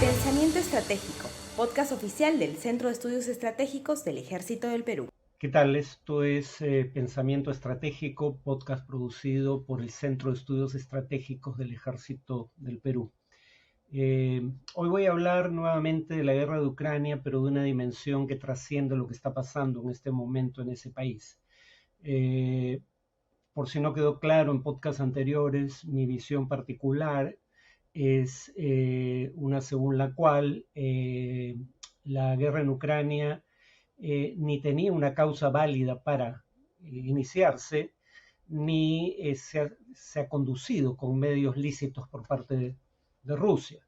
Pensamiento Estratégico, podcast oficial del Centro de Estudios Estratégicos del Ejército del Perú. ¿Qué tal? Esto es Pensamiento Estratégico, podcast producido por el Centro de Estudios Estratégicos del Ejército del Perú. Hoy voy a hablar nuevamente de la guerra de Ucrania, pero de una dimensión que trasciende lo que está pasando en este momento en ese país. Por si no quedó claro en podcasts anteriores, mi visión particular es una según la cual la guerra en Ucrania ni tenía una causa válida para iniciarse, ni se ha conducido con medios lícitos por parte de Rusia.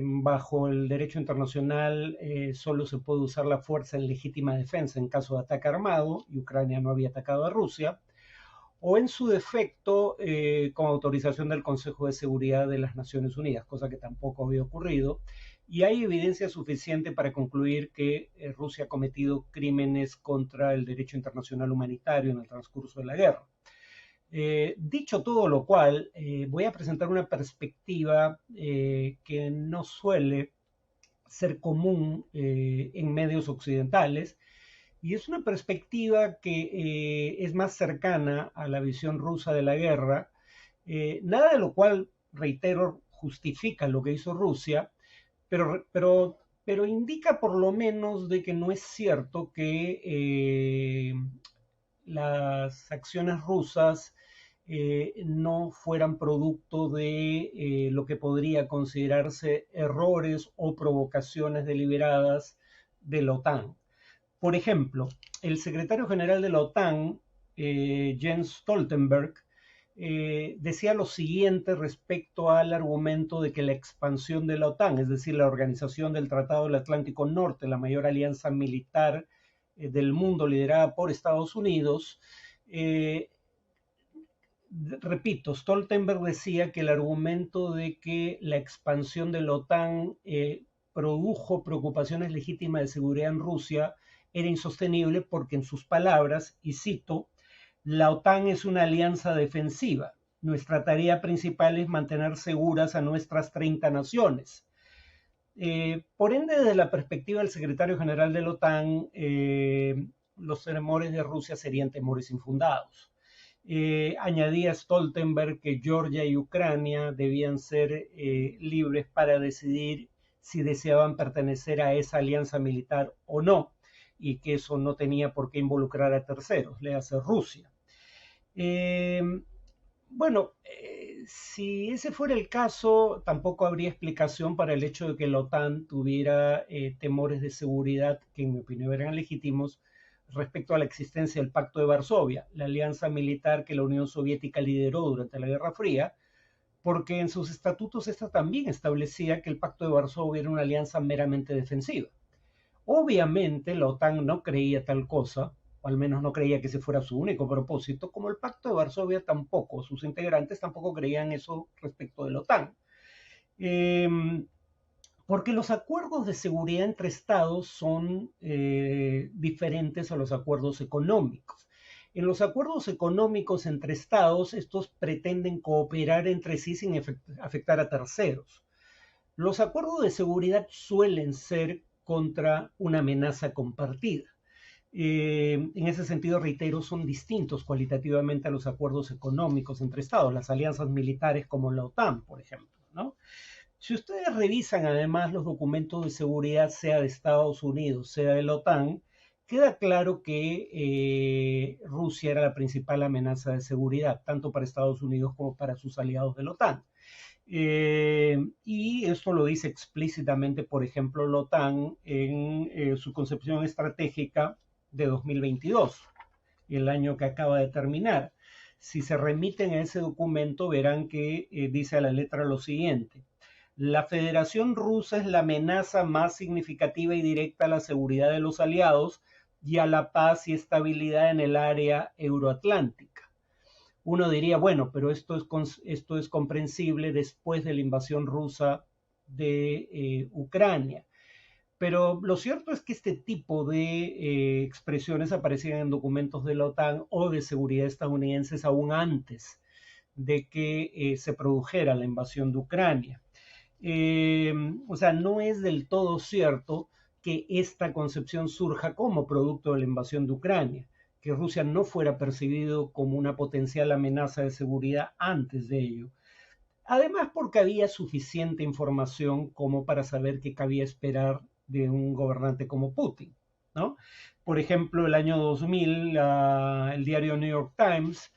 Bajo el derecho internacional solo se puede usar la fuerza en legítima defensa en caso de ataque armado, y Ucrania no había atacado a Rusia, o en su defecto con autorización del Consejo de Seguridad de las Naciones Unidas, cosa que tampoco había ocurrido, y hay evidencia suficiente para concluir que Rusia ha cometido crímenes contra el derecho internacional humanitario en el transcurso de la guerra. Dicho todo lo cual, voy a presentar una perspectiva que no suele ser común en medios occidentales, y es una perspectiva que es más cercana a la visión rusa de la guerra, nada de lo cual, reitero, justifica lo que hizo Rusia, pero indica por lo menos de que no es cierto que las acciones rusas no fueran producto de lo que podría considerarse errores o provocaciones deliberadas de la OTAN. Por ejemplo, el secretario general de la OTAN, Jens Stoltenberg, decía lo siguiente respecto al argumento de que la expansión de la OTAN, es decir, la organización del Tratado del Atlántico Norte, la mayor alianza militar del mundo liderada por Estados Unidos, repito, Stoltenberg decía que el argumento de que la expansión de la OTAN produjo preocupaciones legítimas de seguridad en Rusia era insostenible porque, en sus palabras, y cito, la OTAN es una alianza defensiva. Nuestra tarea principal es mantener seguras a nuestras 30 naciones. Por ende, desde la perspectiva del secretario general de la OTAN, los temores de Rusia serían temores infundados. Añadía Stoltenberg que Georgia y Ucrania debían ser libres para decidir si deseaban pertenecer a esa alianza militar o no, y que eso no tenía por qué involucrar a terceros, le hace Rusia. Bueno, si ese fuera el caso, tampoco habría explicación para el hecho de que la OTAN tuviera temores de seguridad, que en mi opinión eran legítimos, respecto a la existencia del Pacto de Varsovia, la alianza militar que la Unión Soviética lideró durante la Guerra Fría, porque en sus estatutos esta también establecía que el Pacto de Varsovia era una alianza meramente defensiva. Obviamente la OTAN no creía tal cosa, o al menos no creía que ese fuera su único propósito, como el Pacto de Varsovia tampoco, sus integrantes tampoco creían eso respecto de la OTAN. Eh, porque los acuerdos de seguridad entre estados son diferentes a los acuerdos económicos. En los acuerdos económicos entre estados, estos pretenden cooperar entre sí sin afectar a terceros. Los acuerdos de seguridad suelen ser contra una amenaza compartida. En ese sentido, reitero, son distintos cualitativamente a los acuerdos económicos entre estados, las alianzas militares como la OTAN, por ejemplo, ¿no? Si ustedes revisan además los documentos de seguridad, sea de Estados Unidos, sea de la OTAN, queda claro que Rusia era la principal amenaza de seguridad, tanto para Estados Unidos como para sus aliados de la OTAN. Y esto lo dice explícitamente, por ejemplo, la OTAN en su concepción estratégica de 2022, el año que acaba de terminar. Si se remiten a ese documento, verán que dice a la letra lo siguiente: la Federación Rusa es la amenaza más significativa y directa a la seguridad de los aliados y a la paz y estabilidad en el área euroatlántica. Uno diría, bueno, pero esto es comprensible después de la invasión rusa de Ucrania. Pero lo cierto es que este tipo de expresiones aparecían en documentos de la OTAN o de seguridad estadounidenses aún antes de que se produjera la invasión de Ucrania. O sea, no es del todo cierto que esta concepción surja como producto de la invasión de Ucrania, que Rusia no fuera percibido como una potencial amenaza de seguridad antes de ello. Además, porque había suficiente información como para saber qué cabía esperar de un gobernante como Putin, ¿no? Por ejemplo, el año 2000, el diario New York Times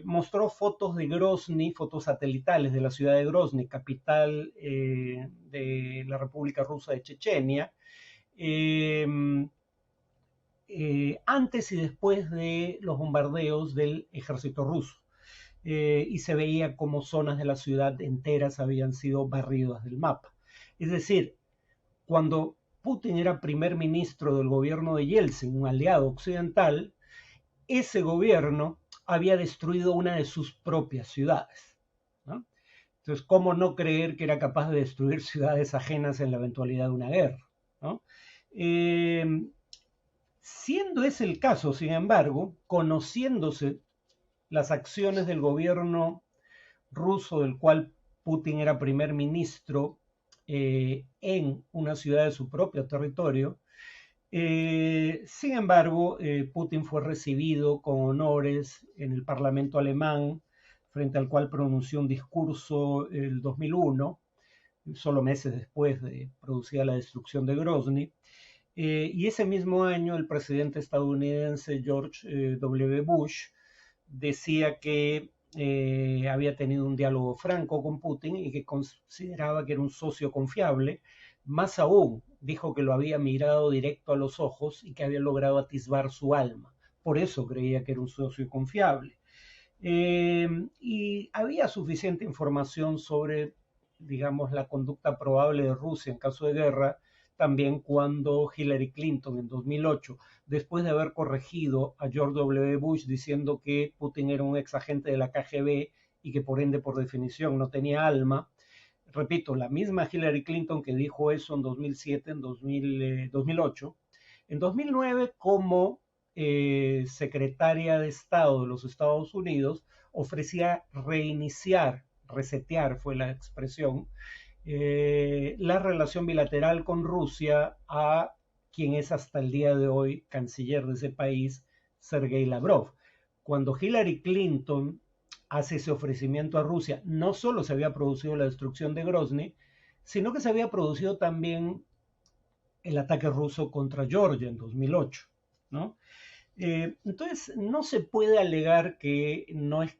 mostró fotos de Grozny, fotos satelitales de la ciudad de Grozny, capital de la República Rusa de Chechenia, eh, antes y después de los bombardeos del ejército ruso. Y se veía como zonas de la ciudad enteras habían sido barridas del mapa. Es decir, cuando Putin era primer ministro del gobierno de Yeltsin, un aliado occidental, ese gobierno había destruido una de sus propias ciudades, ¿no? Entonces, ¿cómo no creer que era capaz de destruir ciudades ajenas en la eventualidad de una guerra, ¿no? Siendo ese el caso, sin embargo, conociéndose las acciones del gobierno ruso del cual Putin era primer ministro en una ciudad de su propio territorio. Sin embargo, Putin fue recibido con honores en el Parlamento alemán, frente al cual pronunció un discurso el 2001, solo meses después de producida la destrucción de Grozny. Y ese mismo año el presidente estadounidense George W. Bush decía que había tenido un diálogo franco con Putin y que consideraba que era un socio confiable. Más aún, dijo que lo había mirado directo a los ojos y que había logrado atisbar su alma. Por eso creía que era un socio confiable. Y había suficiente información sobre, digamos, la conducta probable de Rusia en caso de guerra, también cuando Hillary Clinton en 2008, después de haber corregido a George W. Bush diciendo que Putin era un ex agente de la KGB y que por ende, por definición, no tenía alma, repito, la misma Hillary Clinton que dijo eso en 2007, en 2008, en 2009 como secretaria de Estado de los Estados Unidos, ofrecía reiniciar, resetear fue la expresión, la relación bilateral con Rusia a quien es hasta el día de hoy canciller de ese país, Sergei Lavrov. Cuando Hillary Clinton hace ese ofrecimiento a Rusia, no solo se había producido la destrucción de Grozny, sino que se había producido también el ataque ruso contra Georgia en 2008, ¿no? Entonces, no se puede alegar que no es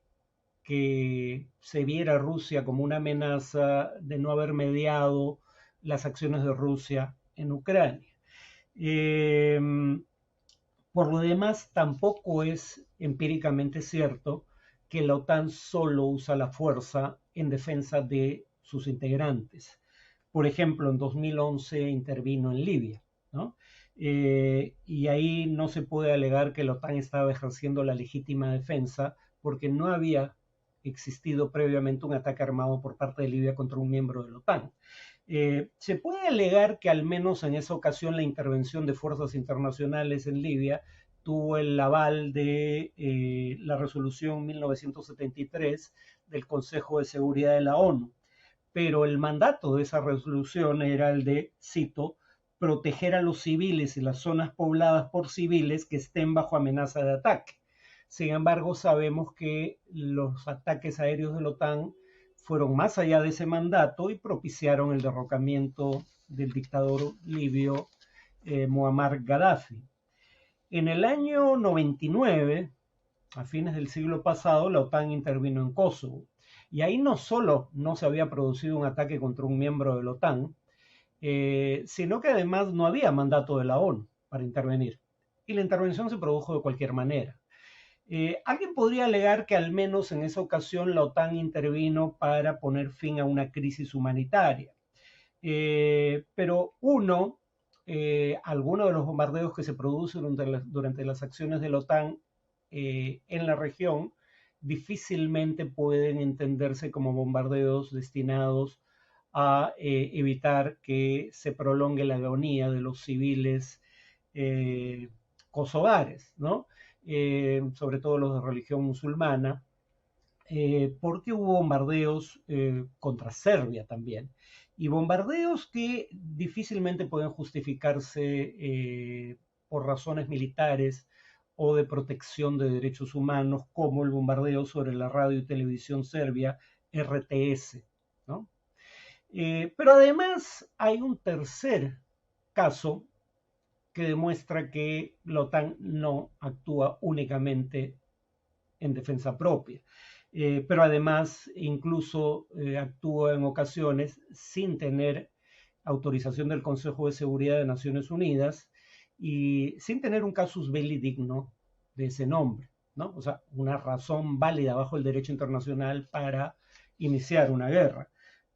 que se viera a Rusia como una amenaza de no haber mediado las acciones de Rusia en Ucrania. Eh, por lo demás, tampoco es empíricamente cierto que la OTAN solo usa la fuerza en defensa de sus integrantes. Por ejemplo, en 2011 intervino en Libia, ¿no? Y ahí no se puede alegar que la OTAN estaba ejerciendo la legítima defensa porque no había existido previamente un ataque armado por parte de Libia contra un miembro de la OTAN. Se puede alegar que al menos en esa ocasión la intervención de fuerzas internacionales en Libia tuvo el aval de la resolución 1973 del Consejo de Seguridad de la ONU, pero el mandato de esa resolución era el de, cito, proteger a los civiles y las zonas pobladas por civiles que estén bajo amenaza de ataque. Sin embargo, sabemos que los ataques aéreos de la OTAN fueron más allá de ese mandato y propiciaron el derrocamiento del dictador libio Muammar Gaddafi. En el año 99, a fines del siglo pasado, la OTAN intervino en Kosovo. Y ahí no solo no se había producido un ataque contra un miembro de la OTAN, sino que además no había mandato de la ONU para intervenir. Y la intervención se produjo de cualquier manera. Alguien podría alegar que al menos en esa ocasión la OTAN intervino para poner fin a una crisis humanitaria. Pero algunos de los bombardeos que se producen durante las acciones de la OTAN en la región difícilmente pueden entenderse como bombardeos destinados a evitar que se prolongue la agonía de los civiles kosovares, ¿no? Sobre todo los de religión musulmana, porque hubo bombardeos contra Serbia también, y bombardeos que difícilmente pueden justificarse por razones militares o de protección de derechos humanos, como el bombardeo sobre la radio y televisión serbia RTS, ¿no? Pero además hay un tercer caso que demuestra que la OTAN no actúa únicamente en defensa propia, pero además incluso actúa en ocasiones sin tener autorización del Consejo de Seguridad de Naciones Unidas y sin tener un casus belli digno de ese nombre, ¿no? O sea, una razón válida bajo el derecho internacional para iniciar una guerra.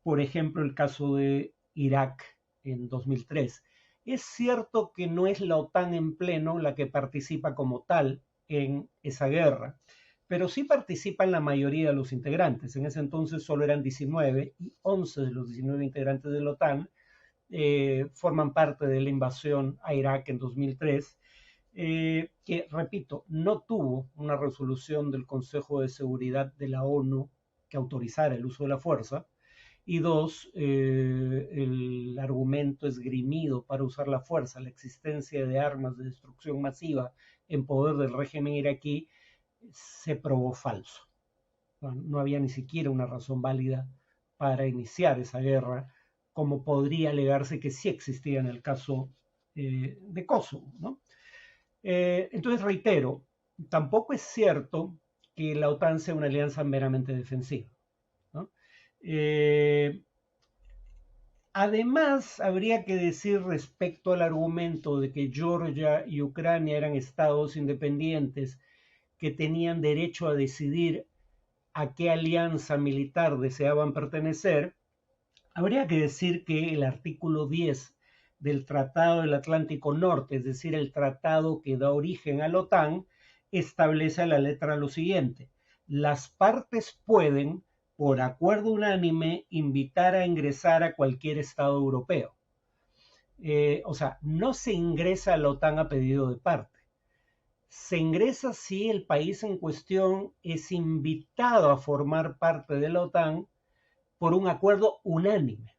Por ejemplo, el caso de Irak en 2003. Es cierto que no es la OTAN en pleno la que participa como tal en esa guerra, pero sí participan la mayoría de los integrantes. En ese entonces solo eran 19 y 11 de los 19 integrantes de la OTAN forman parte de la invasión a Irak en 2003, que, repito, no tuvo una resolución del Consejo de Seguridad de la ONU que autorizara el uso de la fuerza, y dos, el argumento esgrimido para usar la fuerza, la existencia de armas de destrucción masiva en poder del régimen iraquí, se probó falso. No había ni siquiera una razón válida para iniciar esa guerra, como podría alegarse que sí existía en el caso de Kosovo, ¿no? Entonces, reitero, tampoco es cierto que la OTAN sea una alianza meramente defensiva, ¿no? Además, habría que decir respecto al argumento de que Georgia y Ucrania eran estados independientes que tenían derecho a decidir a qué alianza militar deseaban pertenecer, habría que decir que el artículo 10 del Tratado del Atlántico Norte, es decir, el tratado que da origen a la OTAN, establece a la letra lo siguiente: las partes pueden, por acuerdo unánime, invitar a ingresar a cualquier Estado europeo. O sea, no se ingresa a la OTAN a pedido de parte. Se ingresa si el país en cuestión es invitado a formar parte de la OTAN por un acuerdo unánime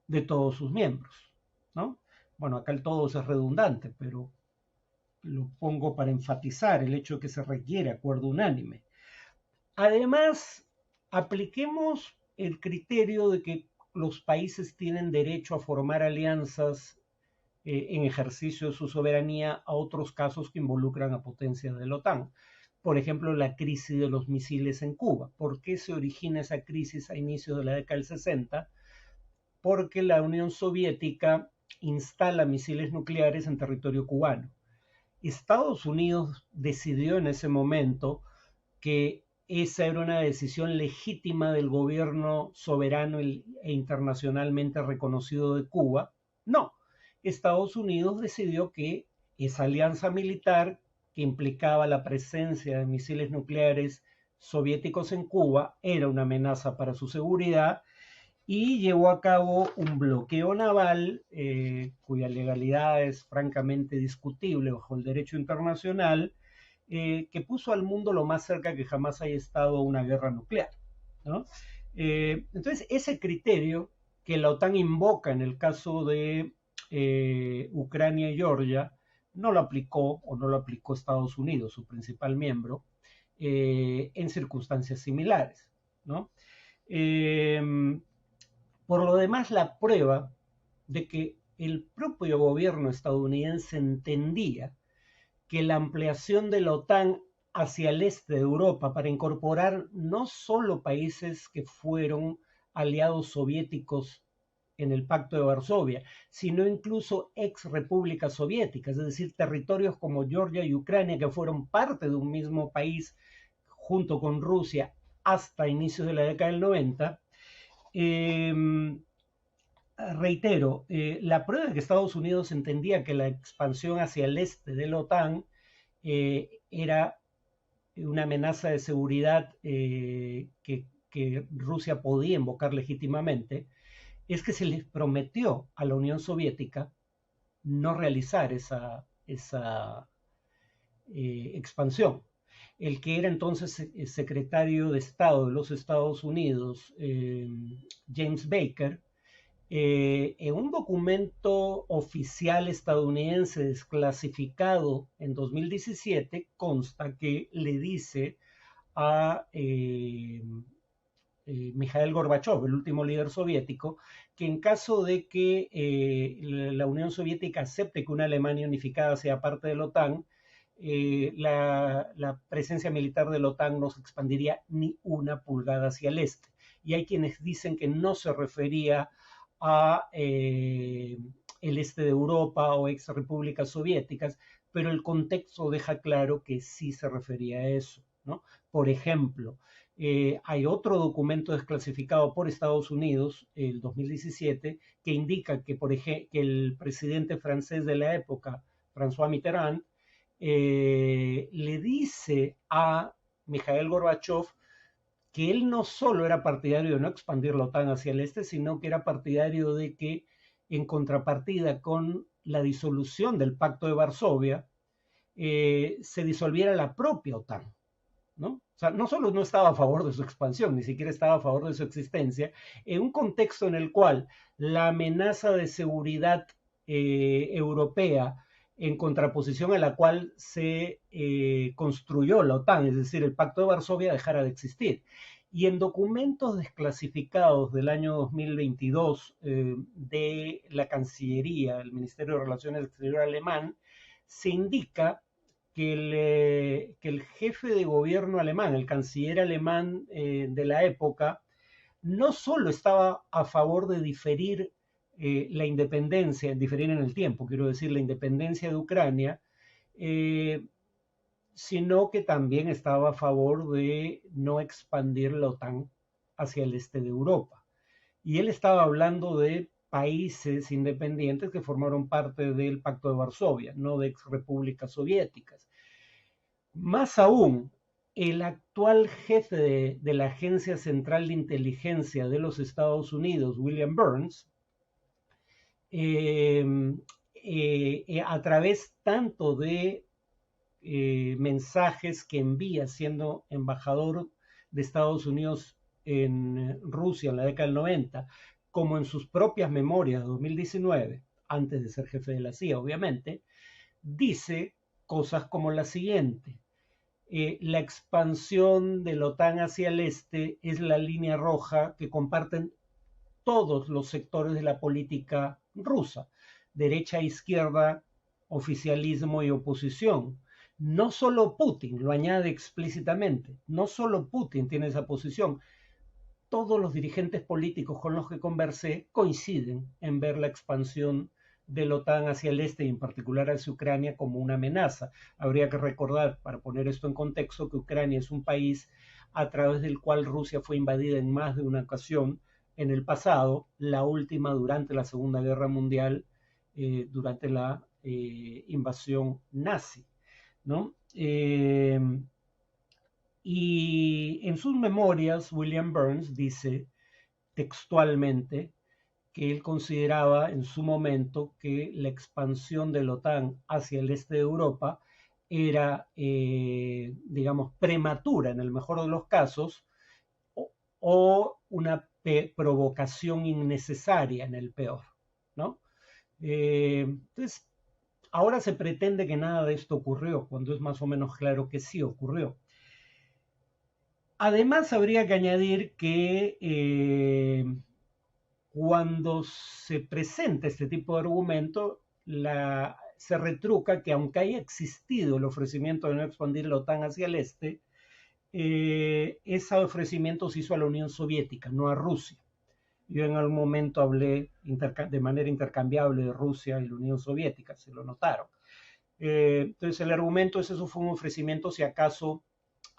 de todos sus miembros, ¿no? Bueno, acá el todo es redundante, pero lo pongo para enfatizar el hecho de que se requiere acuerdo unánime. Además, apliquemos el criterio de que los países tienen derecho a formar alianzas en ejercicio de su soberanía a otros casos que involucran a potencias de la OTAN. Por ejemplo, la crisis de los misiles en Cuba. ¿Por qué se origina esa crisis a inicios de la década del 60? Porque la Unión Soviética instala misiles nucleares en territorio cubano. Estados Unidos decidió en ese momento que esa era una decisión legítima del gobierno soberano e internacionalmente reconocido de Cuba. No, Estados Unidos decidió que esa alianza militar que implicaba la presencia de misiles nucleares soviéticos en Cuba era una amenaza para su seguridad y llevó a cabo un bloqueo naval cuya legalidad es francamente discutible bajo el derecho internacional, que puso al mundo lo más cerca que jamás haya estado una guerra nuclear, ¿no? Entonces, ese criterio que la OTAN invoca en el caso de Ucrania y Georgia, no lo aplicó o no lo aplicó Estados Unidos, su principal miembro, en circunstancias similares, ¿no? Por lo demás, la prueba de que el propio gobierno estadounidense entendía que la ampliación de la OTAN hacia el este de Europa para incorporar no solo países que fueron aliados soviéticos en el Pacto de Varsovia, sino incluso ex repúblicas soviéticas, es decir, territorios como Georgia y Ucrania que fueron parte de un mismo país junto con Rusia hasta inicios de la década del 90. Reitero, la prueba de que Estados Unidos entendía que la expansión hacia el este de la OTAN era una amenaza de seguridad que Rusia podía invocar legítimamente, es que se les prometió a la Unión Soviética no realizar esa expansión. el que era entonces secretario de Estado de los Estados Unidos, James Baker, en un documento oficial estadounidense desclasificado en 2017 consta que le dice a Mikhail Gorbachev, el último líder soviético, que en caso de que la Unión Soviética acepte que una Alemania unificada sea parte de la OTAN, la presencia militar de la OTAN no se expandiría ni una pulgada hacia el este. Y hay quienes dicen que no se refería a el este de Europa o ex repúblicas soviéticas, pero el contexto deja claro que sí se refería a eso, ¿no? Por ejemplo, hay otro documento desclasificado por Estados Unidos, el 2017, que indica que, por ejemplo, que el presidente francés de la época, François Mitterrand, le dice a Mikhail Gorbachev que él no solo era partidario de no expandir la OTAN hacia el este, sino que era partidario de que, en contrapartida con la disolución del Pacto de Varsovia, se disolviera la propia OTAN, ¿no? O sea, no solo no estaba a favor de su expansión, ni siquiera estaba a favor de su existencia, en un contexto en el cual la amenaza de seguridad europea, en contraposición a la cual se construyó la OTAN, es decir, el Pacto de Varsovia, dejara de existir. Y en documentos desclasificados del año 2022 de la Cancillería, el Ministerio de Relaciones Exteriores alemán, se indica que el jefe de gobierno alemán, el canciller alemán de la época, no solo estaba a favor de diferir la independencia, diferir en el tiempo, quiero decir, la independencia de Ucrania, sino que también estaba a favor de no expandir la OTAN hacia el este de Europa. Y él estaba hablando de países independientes que formaron parte del Pacto de Varsovia, no de ex repúblicas soviéticas. Más aún, el actual jefe de la Agencia Central de Inteligencia de los Estados Unidos, William Burns, a través tanto de mensajes que envía siendo embajador de Estados Unidos en Rusia en la década del 90, como en sus propias memorias de 2019, antes de ser jefe de la CIA, obviamente, dice cosas como la siguiente. La expansión de la OTAN hacia el este es la línea roja que comparten todos los sectores de la política rusa, derecha e izquierda, oficialismo y oposición. No solo Putin, lo añade explícitamente, no solo Putin tiene esa posición, todos los dirigentes políticos con los que conversé coinciden en ver la expansión de la OTAN hacia el este y en particular hacia Ucrania como una amenaza. Habría que recordar, para poner esto en contexto, que Ucrania es un país a través del cual Rusia fue invadida en más de una ocasión en el pasado, la última durante la Segunda Guerra Mundial, durante la invasión nazi, ¿no? Y en sus memorias, William Burns dice textualmente que él consideraba en su momento que la expansión de la OTAN hacia el este de Europa era, digamos, prematura en el mejor de los casos, o una provocación innecesaria en el peor, ¿no? Entonces, ahora se pretende que nada de esto ocurrió, cuando es más o menos claro que sí ocurrió. Además, habría que añadir que cuando se presenta este tipo de argumento, se retruca que aunque haya existido el ofrecimiento de no expandir la OTAN hacia el este, ese ofrecimiento se hizo a la Unión Soviética, no a Rusia. Yo en algún momento hablé de manera intercambiable de Rusia y la Unión Soviética, se lo notaron. Entonces el argumento es eso fue un ofrecimiento si acaso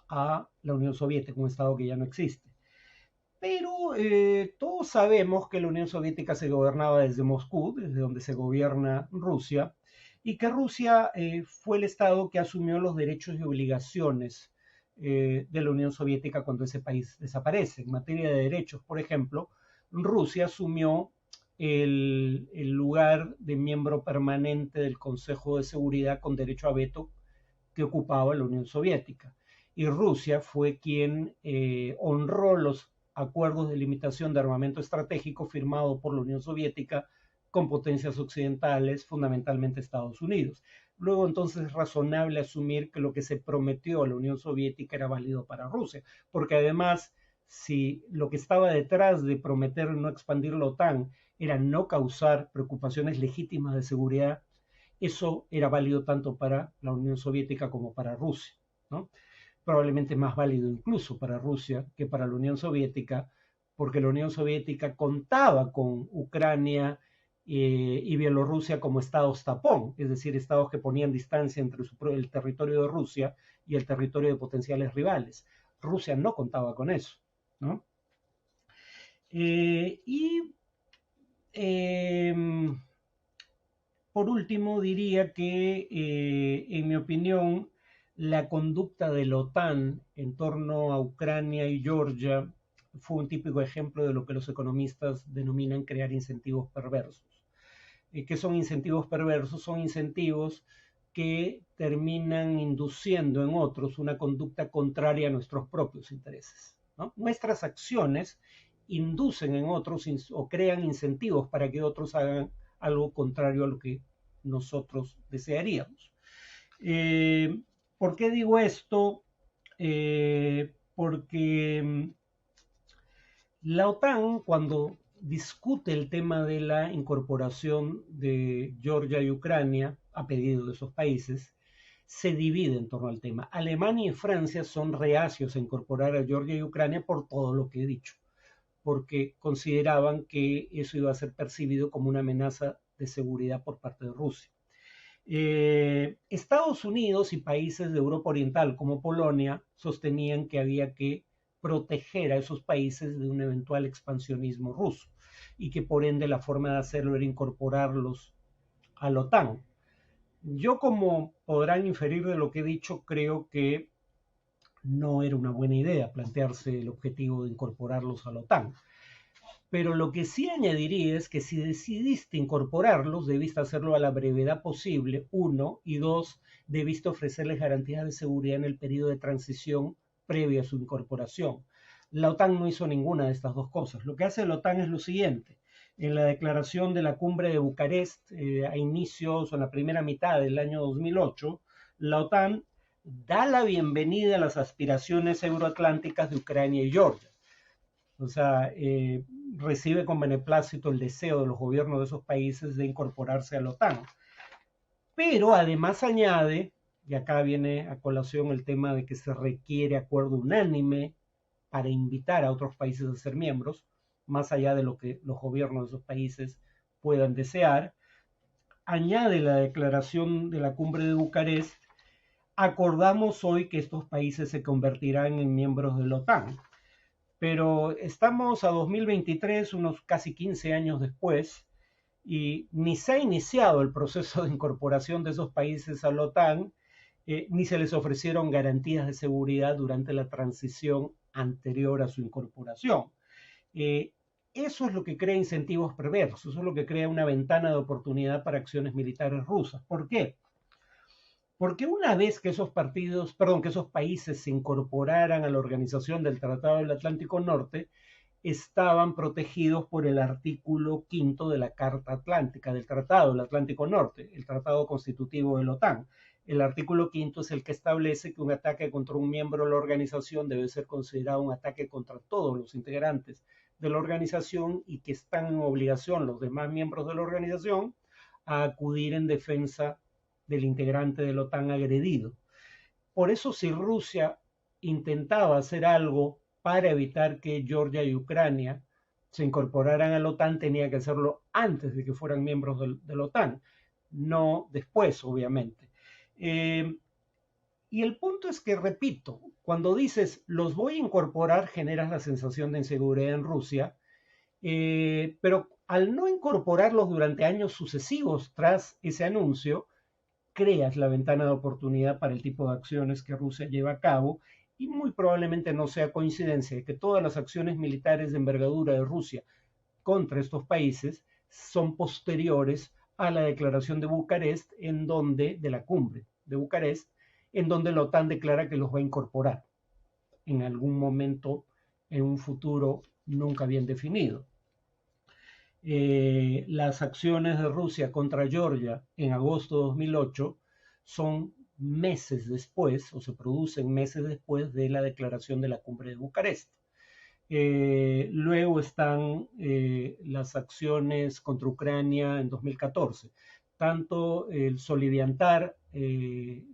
a la Unión Soviética, un estado que ya no existe. Pero todos sabemos que la Unión Soviética se gobernaba desde Moscú, desde donde se gobierna Rusia, y que Rusia fue el estado que asumió los derechos y obligaciones de la Unión Soviética cuando ese país desaparece. En materia de derechos, por ejemplo, Rusia asumió el lugar de miembro permanente del Consejo de Seguridad con derecho a veto que ocupaba la Unión Soviética. y Rusia fue quien honró los acuerdos de limitación de armamento estratégico firmados por la Unión Soviética con potencias occidentales, fundamentalmente Estados Unidos. Luego entonces es razonable asumir que lo que se prometió a la Unión Soviética era válido para Rusia, porque además, si lo que estaba detrás de prometer no expandir la OTAN era no causar preocupaciones legítimas de seguridad, eso era válido tanto para la Unión Soviética como para Rusia, ¿no? Probablemente más válido incluso para Rusia que para la Unión Soviética, porque la Unión Soviética contaba con Ucrania y Bielorrusia como estados tapón, es decir, estados que ponían distancia entre el territorio de Rusia y el territorio de potenciales rivales. Rusia no contaba con eso, ¿no? Y por último, diría que, en mi opinión, la conducta de la OTAN en torno a Ucrania y Georgia fue un típico ejemplo de lo que los economistas denominan crear incentivos perversos. ¿Qué son incentivos perversos? Son incentivos que terminan induciendo en otros una conducta contraria a nuestros propios intereses, ¿no? Nuestras acciones inducen en otros o crean incentivos para que otros hagan algo contrario a lo que nosotros desearíamos. ¿Por qué digo esto? Porque la OTAN, cuando discute el tema de la incorporación de Georgia y Ucrania, a pedido de esos países, se divide en torno al tema. Alemania y Francia son reacios a incorporar a Georgia y Ucrania por todo lo que he dicho, porque consideraban que eso iba a ser percibido como una amenaza de seguridad por parte de Rusia. Estados Unidos y países de Europa Oriental como Polonia sostenían que había que proteger a esos países de un eventual expansionismo ruso y que por ende la forma de hacerlo era incorporarlos a la OTAN. Yo, como podrán inferir de lo que he dicho, creo que no era una buena idea plantearse el objetivo de incorporarlos a la OTAN. Pero lo que sí añadiría es que si decidiste incorporarlos, debiste hacerlo a la brevedad posible, uno, y dos, debiste ofrecerles garantías de seguridad en el periodo de transición previo a su incorporación. La OTAN no hizo ninguna de estas dos cosas. Lo que hace la OTAN es lo siguiente. En la declaración de la cumbre de Bucarest, a inicios o en la primera mitad del año 2008, la OTAN da la bienvenida a las aspiraciones euroatlánticas de Ucrania y Georgia. O sea, recibe con beneplácito el deseo de los gobiernos de esos países de incorporarse a la OTAN. Pero además añade, y acá viene a colación el tema de que se requiere acuerdo unánime para invitar a otros países a ser miembros, más allá de lo que los gobiernos de esos países puedan desear, añade la declaración de la cumbre de Bucarest: acordamos hoy que estos países se convertirán en miembros de la OTAN. Pero estamos a 2023, unos casi 15 años después, y ni se ha iniciado el proceso de incorporación de esos países a la OTAN, ni se les ofrecieron garantías de seguridad durante la transición anterior a su incorporación. Eso es lo que crea incentivos perversos, eso es lo que crea una ventana de oportunidad para acciones militares rusas. ¿Por qué? Porque una vez que esos países se incorporaran a la organización del Tratado del Atlántico Norte, estaban protegidos por el artículo 5 de la Carta Atlántica, del Tratado del Atlántico Norte, el tratado constitutivo de la OTAN. El artículo 5 es el que establece que un ataque contra un miembro de la organización debe ser considerado un ataque contra todos los integrantes de la organización y que están en obligación los demás miembros de la organización a acudir en defensa del integrante de la OTAN agredido. Por eso, si Rusia intentaba hacer algo para evitar que Georgia y Ucrania se incorporaran a la OTAN, tenía que hacerlo antes de que fueran miembros de la OTAN, no después, obviamente. Y el punto es que, repito, cuando dices los voy a incorporar, generas la sensación de inseguridad en Rusia, pero al no incorporarlos durante años sucesivos tras ese anuncio, creas la ventana de oportunidad para el tipo de acciones que Rusia lleva a cabo, y muy probablemente no sea coincidencia que todas las acciones militares de envergadura de Rusia contra estos países son posteriores a la declaración de Bucarest, de la cumbre de Bucarest, en donde la OTAN declara que los va a incorporar en algún momento, en un futuro nunca bien definido. Las acciones de Rusia contra Georgia en agosto de 2008 son meses después, o se producen meses después de la declaración de la cumbre de Bucarest. Luego están las acciones contra Ucrania en 2014. Tanto el soliviantar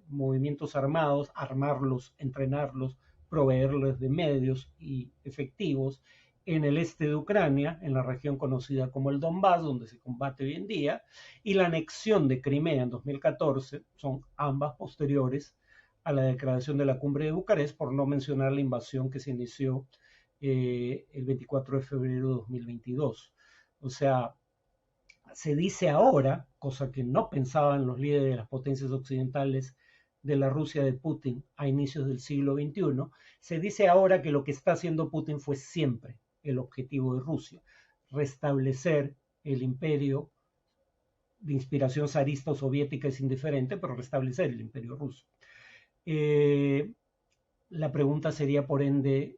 movimientos armados, armarlos, entrenarlos, proveerles de medios y efectivos en el este de Ucrania, en la región conocida como el Donbass, donde se combate hoy en día, y la anexión de Crimea en 2014, son ambas posteriores a la declaración de la cumbre de Bucarest, por no mencionar la invasión que se inició el 24 de febrero de 2022. O sea, se dice ahora, cosa que no pensaban los líderes de las potencias occidentales de la Rusia de Putin a inicios del siglo XXI, se dice ahora que lo que está haciendo Putin fue siempre el objetivo de Rusia, restablecer el imperio de inspiración zarista o soviética es indiferente, pero restablecer el imperio ruso. La pregunta sería, por ende,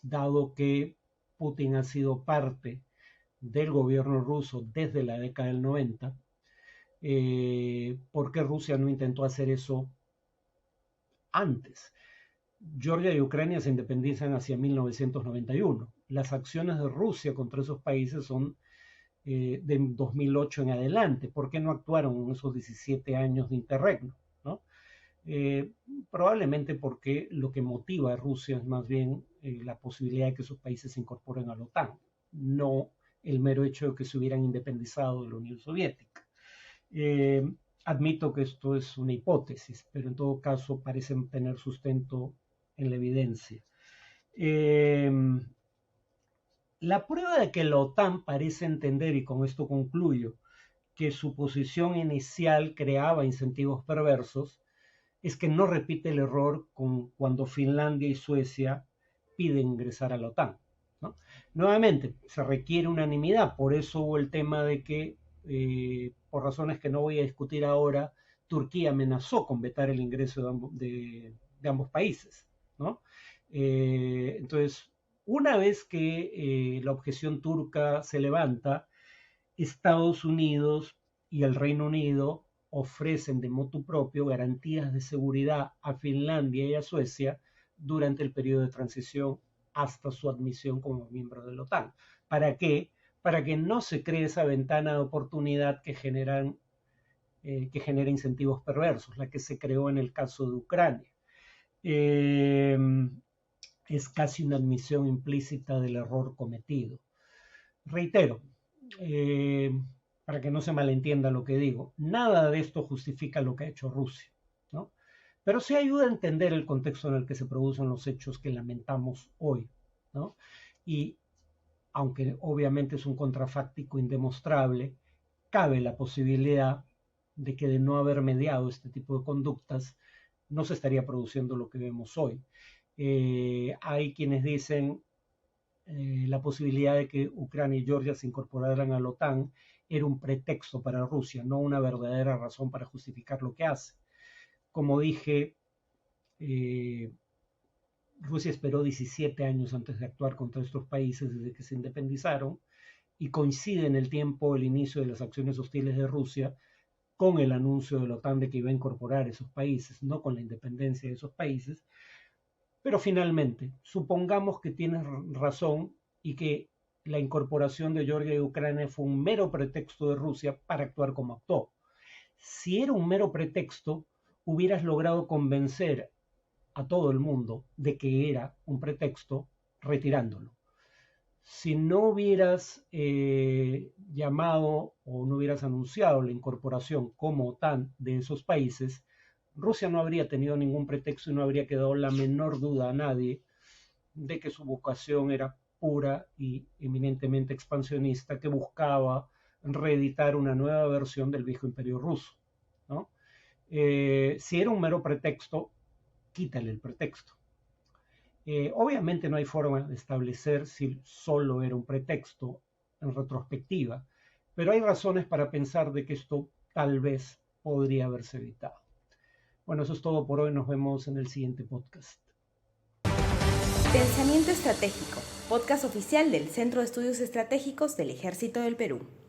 dado que Putin ha sido parte del gobierno ruso desde la década del 90, ¿por qué Rusia no intentó hacer eso antes? Georgia y Ucrania se independizan hacia 1991. Las acciones de Rusia contra esos países son de 2008 en adelante. ¿Por qué no actuaron en esos 17 años de interregno? ¿No? Probablemente porque lo que motiva a Rusia es más bien la posibilidad de que esos países se incorporen a la OTAN, no el mero hecho de que se hubieran independizado de la Unión Soviética. Admito que esto es una hipótesis, pero en todo caso parecen tener sustento en la evidencia. La prueba de que la OTAN parece entender, y con esto concluyo, que su posición inicial creaba incentivos perversos, es que no repite el error cuando Finlandia y Suecia piden ingresar a la OTAN, ¿no? Nuevamente, se requiere unanimidad, por eso hubo el tema de que, por razones que no voy a discutir ahora, Turquía amenazó con vetar el ingreso de ambos países, ¿no? Entonces, una vez que la objeción turca se levanta, Estados Unidos y el Reino Unido ofrecen de motu propio garantías de seguridad a Finlandia y a Suecia durante el periodo de transición hasta su admisión como miembro de la OTAN. ¿Para qué? Para que no se cree esa ventana de oportunidad que genera incentivos perversos, la que se creó en el caso de Ucrania. Es casi una admisión implícita del error cometido. Reitero, para que no se malentienda lo que digo, nada de esto justifica lo que ha hecho Rusia, ¿no? Pero sí ayuda a entender el contexto en el que se producen los hechos que lamentamos hoy, ¿no? Y aunque obviamente es un contrafáctico indemostrable, cabe la posibilidad de que de no haber mediado este tipo de conductas, no se estaría produciendo lo que vemos hoy. Hay quienes dicen la posibilidad de que Ucrania y Georgia se incorporaran a la OTAN era un pretexto para Rusia, no una verdadera razón para justificar lo que hace. Como dije, Rusia esperó 17 años antes de actuar contra estos países desde que se independizaron, y coincide en el tiempo el inicio de las acciones hostiles de Rusia con el anuncio de la OTAN de que iba a incorporar esos países, no con la independencia de esos países. Pero finalmente, supongamos que tienes razón y que la incorporación de Georgia y Ucrania fue un mero pretexto de Rusia para actuar como actuó. Si era un mero pretexto, hubieras logrado convencer a todo el mundo de que era un pretexto retirándolo. Si no hubieras llamado o no hubieras anunciado la incorporación como OTAN de esos países, Rusia no habría tenido ningún pretexto y no habría quedado la menor duda a nadie de que su vocación era pura y eminentemente expansionista, que buscaba reeditar una nueva versión del viejo imperio ruso, ¿no? Si era un mero pretexto, quítale el pretexto. Obviamente no hay forma de establecer si solo era un pretexto en retrospectiva, pero hay razones para pensar de que esto tal vez podría haberse evitado. Bueno, eso es todo por hoy. Nos vemos en el siguiente podcast. Pensamiento Estratégico, podcast oficial del Centro de Estudios Estratégicos del Ejército del Perú.